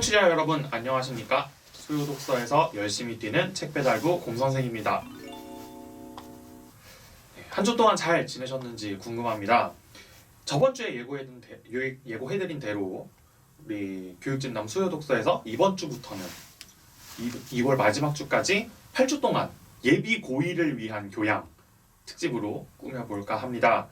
청취자 여러분 안녕하십니까? 수요독서에서 열심히 뛰는 책배달부 곰선생입니다. 한 주 동안 잘 지내셨는지 궁금합니다. 저번 주에 예고해드린 대로 우리 교육진담 수요독서에서 이번 주부터는 2월 마지막 주까지 8주 동안 예비 고2를 위한 교양 특집으로 꾸며볼까 합니다.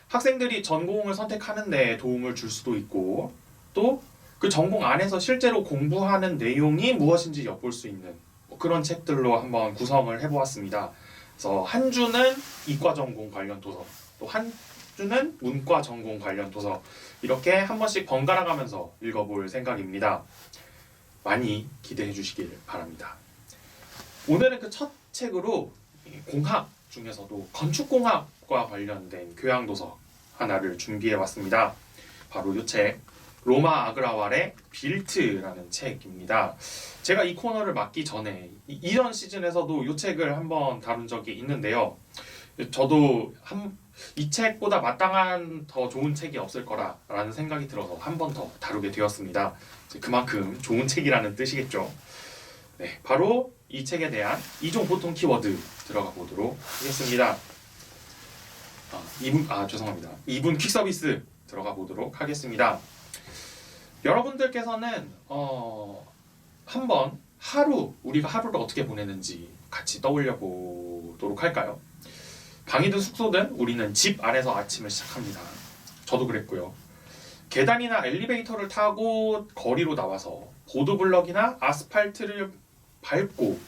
학생들이 전공을 선택하는 데 도움을 줄 수도 있고 또 그 전공 안에서 실제로 공부하는 내용이 무엇인지 엿볼 수 있는 그런 책들로 한번 구성을 해보았습니다. 그래서 한 주는 이과 전공 관련 도서, 또 한 주는 문과 전공 관련 도서 이렇게 한 번씩 번갈아 가면서 읽어볼 생각입니다. 많이 기대해 주시길 바랍니다. 오늘은 그 첫 책으로 공학 중에서도 건축공학과 관련된 교양도서 하나를 준비해 왔습니다. 바로 이 책 로마 아그라왈의 빌트라는 책입니다. 제가 이 코너를 맡기 전에 이전 시즌에서도 이 책을 한번 다룬 적이 있는데요. 저도 이 책보다 마땅한 더 좋은 책이 없을 거라는 생각이 들어서 한 번 더 다루게 되었습니다. 그만큼 좋은 책이라는 뜻이겠죠. 네, 바로 이 책에 대한 이종 보통 키워드 들어가 보도록 하겠습니다. 2분 퀵 서비스 들어가 보도록 하겠습니다. 여러분들께서는 한번 우리가 하루를 어떻게 보내는지 같이 떠올려 보도록 할까요? 방이든 숙소든 우리는 집 안에서 아침을 시작합니다. 저도 그랬고요. 계단이나 엘리베이터를 타고 거리로 나와서 보도블럭이나 아스팔트를 밟고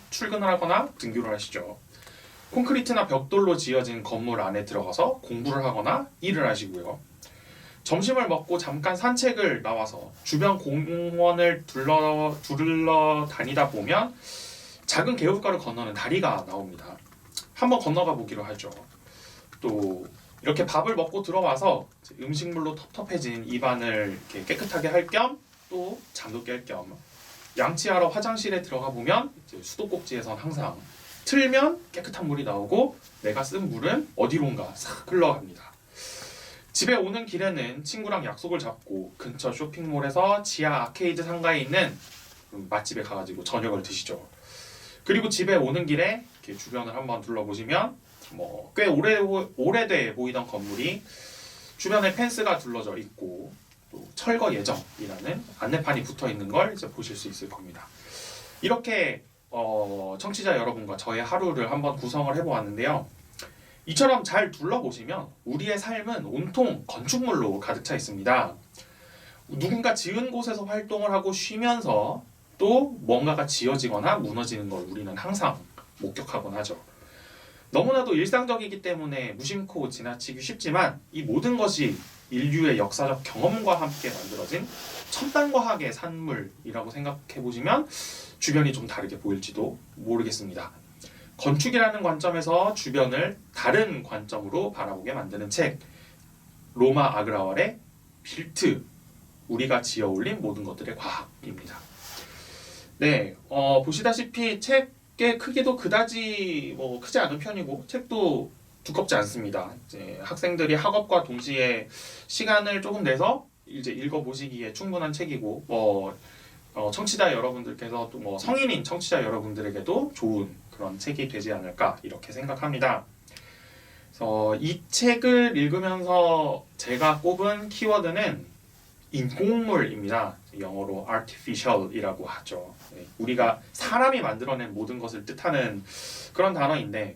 출근을 하거나 등교를 하시죠. 콘크리트나 벽돌로 지어진 건물 안에 들어가서 공부를 하거나 일을 하시고요. 점심을 먹고 잠깐 산책을 나와서 주변 공원을 둘러 다니다 보면 작은 개울가를 건너는 다리가 나옵니다. 한번 건너가 보기로 하죠. 또 이렇게 밥을 먹고 들어와서 음식물로 텁텁해진 입안을 이렇게 깨끗하게 할 겸 또 잠도 깰 겸 양치하러 화장실에 들어가 보면 이제 수도꼭지에선 항상 틀면 깨끗한 물이 나오고 내가 쓴 물은 어디론가 싹 흘러갑니다. 집에 오는 길에는 친구랑 약속을 잡고 근처 쇼핑몰에서 지하 아케이드 상가에 있는 맛집에 가가지고 저녁을 드시죠. 그리고 집에 오는 길에 이렇게 주변을 한번 둘러보시면 꽤 오래돼 보이던 건물이 주변에 펜스가 둘러져 있고 또 철거 예정이라는 안내판이 붙어 있는 걸 이제 보실 수 있을 겁니다. 이렇게 청취자 여러분과 저의 하루를 한번 구성을 해보았는데요. 이처럼 잘 둘러보시면 우리의 삶은 온통 건축물로 가득 차 있습니다. 누군가 지은 곳에서 활동을 하고 쉬면서 또 뭔가가 지어지거나 무너지는 걸 우리는 항상 목격하곤 하죠. 너무나도 일상적이기 때문에 무심코 지나치기 쉽지만 이 모든 것이 인류의 역사적 경험과 함께 만들어진 첨단과학의 산물이라고 생각해 보시면 주변이 좀 다르게 보일지도 모르겠습니다. 건축이라는 관점에서 주변을 다른 관점으로 바라보게 만드는 책 로마 아그라왈의 빌트 우리가 지어 올린 모든 것들의 과학입니다. 네, 보시다시피 책의 크기도 그다지 크지 않은 편이고 책도 두껍지 않습니다. 이제 학생들이 학업과 동시에 시간을 조금 내서 이제 읽어보시기에 충분한 책이고 청취자 여러분들께서 또 성인인 청취자 여러분들에게도 좋은 그런 책이 되지 않을까 이렇게 생각합니다. 그래서 이 책을 읽으면서 제가 꼽은 키워드는 인공물입니다. 영어로 artificial이라고 하죠. 우리가 사람이 만들어낸 모든 것을 뜻하는 그런 단어인데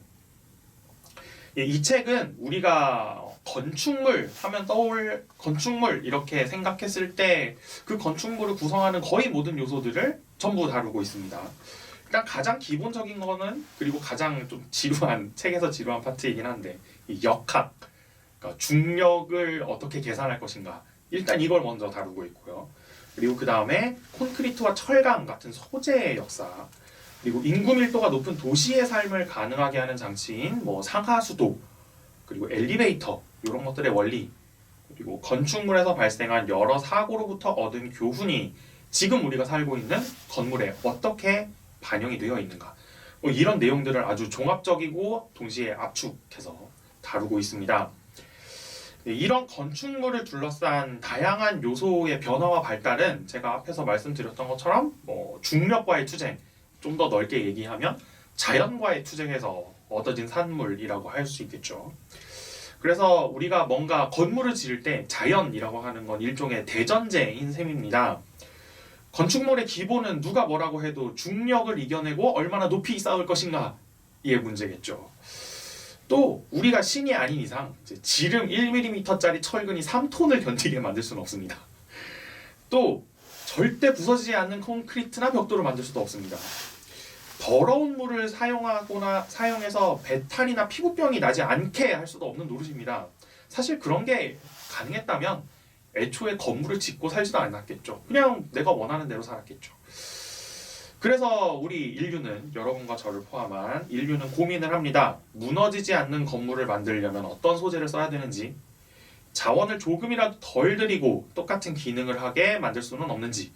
이 책은 우리가 건축물 하면 건축물 이렇게 생각했을 때 그 건축물을 구성하는 거의 모든 요소들을 전부 다루고 있습니다. 일단 가장 기본적인 거는 그리고 가장 좀 책에서 지루한 파트이긴 한데 이 역학, 그러니까 중력을 어떻게 계산할 것인가 일단 이걸 먼저 다루고 있고요. 그리고 그 다음에 콘크리트와 철강 같은 소재의 역사 그리고 인구 밀도가 높은 도시의 삶을 가능하게 하는 장치인 상하수도 그리고 엘리베이터 이런 것들의 원리 그리고 건축물에서 발생한 여러 사고로부터 얻은 교훈이 지금 우리가 살고 있는 건물에 어떻게 반영이 되어 있는가 이런 내용들을 아주 종합적이고 동시에 압축해서 다루고 있습니다. 네, 이런 건축물을 둘러싼 다양한 요소의 변화와 발달은 제가 앞에서 말씀드렸던 것처럼 뭐 중력과의 투쟁, 좀 더 넓게 얘기하면 자연과의 투쟁에서 얻어진 산물이라고 할 수 있겠죠. 그래서 우리가 뭔가 건물을 지을 때 자연이라고 하는 건 일종의 대전제인 셈입니다. 건축물의 기본은 누가 뭐라고 해도 중력을 이겨내고 얼마나 높이 쌓을 것인가의 문제겠죠. 또 우리가 신이 아닌 이상 지름 1mm짜리 철근이 3톤을 견디게 만들 수는 없습니다. 또 절대 부서지지 않는 콘크리트나 벽돌을 만들 수도 없습니다. 더러운 물을 사용해서 배탈이나 피부병이 나지 않게 할 수도 없는 노릇입니다. 사실 그런 게 가능했다면 애초에 건물을 짓고 살지도 않았겠죠. 그냥 내가 원하는 대로 살았겠죠. 그래서 우리 인류는, 여러분과 저를 포함한 인류는 고민을 합니다. 무너지지 않는 건물을 만들려면 어떤 소재를 써야 되는지, 자원을 조금이라도 덜 들이고 똑같은 기능을 하게 만들 수는 없는지,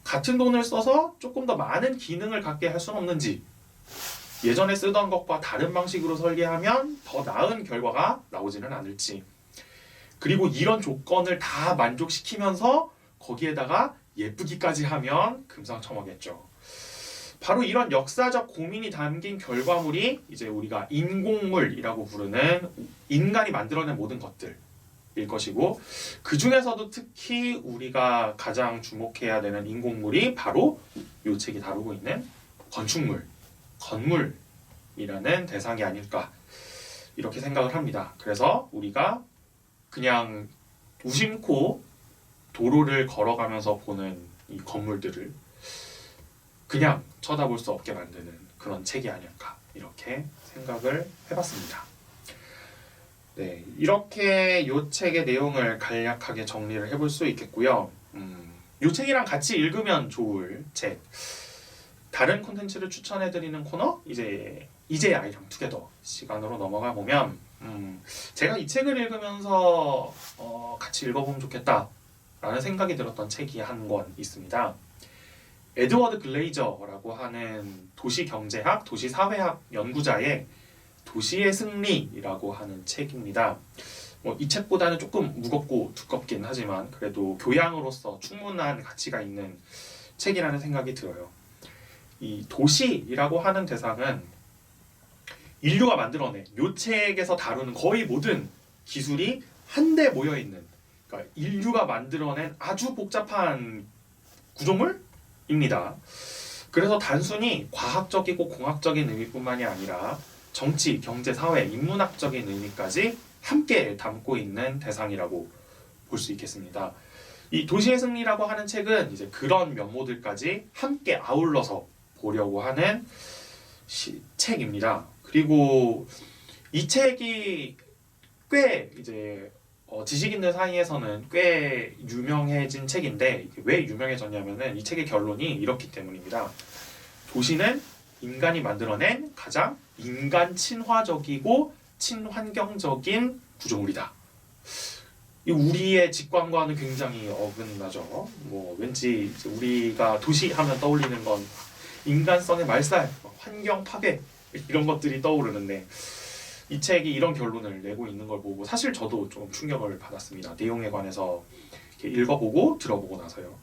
같은 돈을 써서 조금 더 많은 기능을 갖게 할 수는 없는지, 예전에 쓰던 것과 다른 방식으로 설계하면 더 나은 결과가 나오지는 않을지, 그리고 이런 조건을 다 만족시키면서 거기에다가 예쁘기까지 하면 금상첨화겠죠. 바로 이런 역사적 고민이 담긴 결과물이 이제 우리가 인공물이라고 부르는 인간이 만들어낸 모든 것들일 것이고, 그 중에서도 특히 우리가 가장 주목해야 되는 인공물이 바로 이 책이 다루고 있는 건축물, 건물이라는 대상이 아닐까, 이렇게 생각을 합니다. 그래서 우리가 그냥 무심코 도로를 걸어가면서 보는 이 건물들을 그냥 쳐다볼 수 없게 만드는 그런 책이 아닐까, 이렇게 생각을 해봤습니다. 네, 이렇게 이 책의 내용을 간략하게 정리를 해볼 수 있겠고요. 이 책이랑 같이 읽으면 좋을 책, 다른 콘텐츠를 추천해드리는 코너, 이제 아이랑 투게더 시간으로 넘어가 보면, 제가 이 책을 읽으면서 같이 읽어보면 좋겠다 라는 생각이 들었던 책이 한 권 있습니다. 에드워드 글레이저라고 하는 도시경제학, 도시사회학 연구자의 도시의 승리라고 하는 책입니다. 이 책보다는 조금 무겁고 두껍긴 하지만 그래도 교양으로서 충분한 가치가 있는 책이라는 생각이 들어요. 이 도시라고 하는 대상은 인류가 만들어낸, 이 책에서 다루는 거의 모든 기술이 한데 모여있는, 그러니까 인류가 만들어낸 아주 복잡한 구조물입니다. 그래서 단순히 과학적이고 공학적인 의미뿐만이 아니라 정치, 경제, 사회, 인문학적인 의미까지 함께 담고 있는 대상이라고 볼 수 있겠습니다. 이 도시의 승리라고 하는 책은 이제 그런 면모들까지 함께 아울러서 보려고 하는 책입니다. 그리고 이 책이 꽤 이제 지식인들 사이에서는 꽤 유명해진 책인데, 왜 유명해졌냐면은 이 책의 결론이 이렇기 때문입니다. 도시는 인간이 만들어낸 가장 인간 친화적이고 친환경적인 구조물이다. 우리의 직관과는 굉장히 어긋나죠. 왠지 우리가 도시 하면 떠올리는 건 인간성의 말살, 환경 파괴 이런 것들이 떠오르는데, 이 책이 이런 결론을 내고 있는 걸 보고 사실 저도 좀 충격을 받았습니다. 내용에 관해서 이렇게 읽어보고 들어보고 나서요.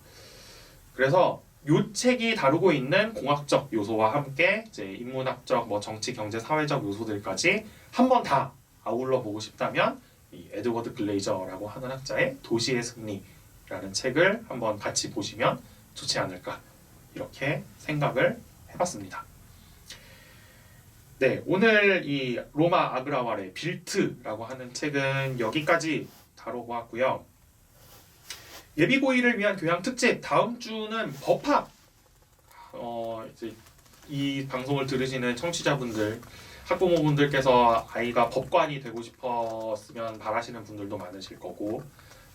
그래서 이 책이 다루고 있는 공학적 요소와 함께 이제 인문학적, 정치, 경제, 사회적 요소들까지 한번 다 아울러 보고 싶다면 이 에드워드 글레이저라고 하는 학자의 도시의 승리라는 책을 한번 같이 보시면 좋지 않을까, 이렇게 생각을 해봤습니다. 네, 오늘 이 로마 아그라왈의 빌트라고 하는 책은 여기까지 다뤄보았고요. 예비고일을 위한 교양 특집, 다음 주는 법학. 이제 이 방송을 들으시는 청취자분들, 학부모분들께서 아이가 법관이 되고 싶었으면 바라시는 분들도 많으실 거고,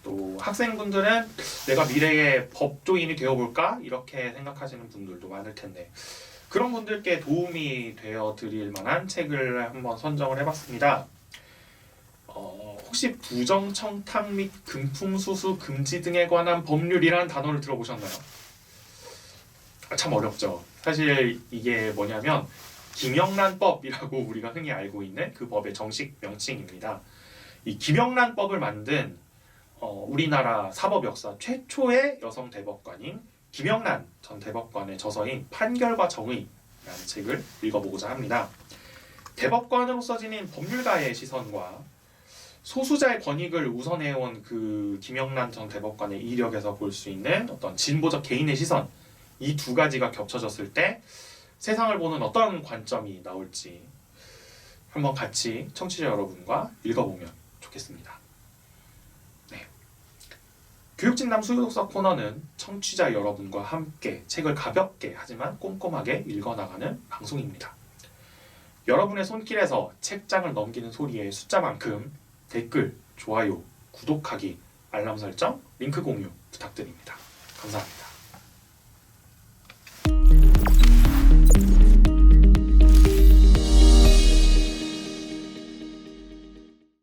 또 학생분들은 내가 미래의 법조인이 되어볼까 이렇게 생각하시는 분들도 많을 텐데, 그런 분들께 도움이 되어 드릴 만한 책을 한번 선정을 해봤습니다. 혹시 부정청탁 및 금품수수 금지 등에 관한 법률이라는 단어를 들어보셨나요? 참 어렵죠. 사실 이게 뭐냐면 김영란법이라고 우리가 흔히 알고 있는 그 법의 정식 명칭입니다. 이 김영란법을 만든 우리나라 사법 역사 최초의 여성 대법관인 김영란 전 대법관의 저서인 판결과 정의라는 책을 읽어보고자 합니다. 대법관으로서 지닌 법률가의 시선과 소수자의 권익을 우선해온 그 김영란 전 대법관의 이력에서 볼 수 있는 어떤 진보적 개인의 시선, 이 두 가지가 겹쳐졌을 때 세상을 보는 어떤 관점이 나올지 한번 같이 청취자 여러분과 읽어보면 좋겠습니다. 네. 교육진담 수요독서 코너는 청취자 여러분과 함께 책을 가볍게 하지만 꼼꼼하게 읽어나가는 방송입니다. 여러분의 손길에서 책장을 넘기는 소리의 숫자만큼 댓글, 좋아요, 구독하기, 알람 설정, 링크 공유 부탁드립니다. 감사합니다.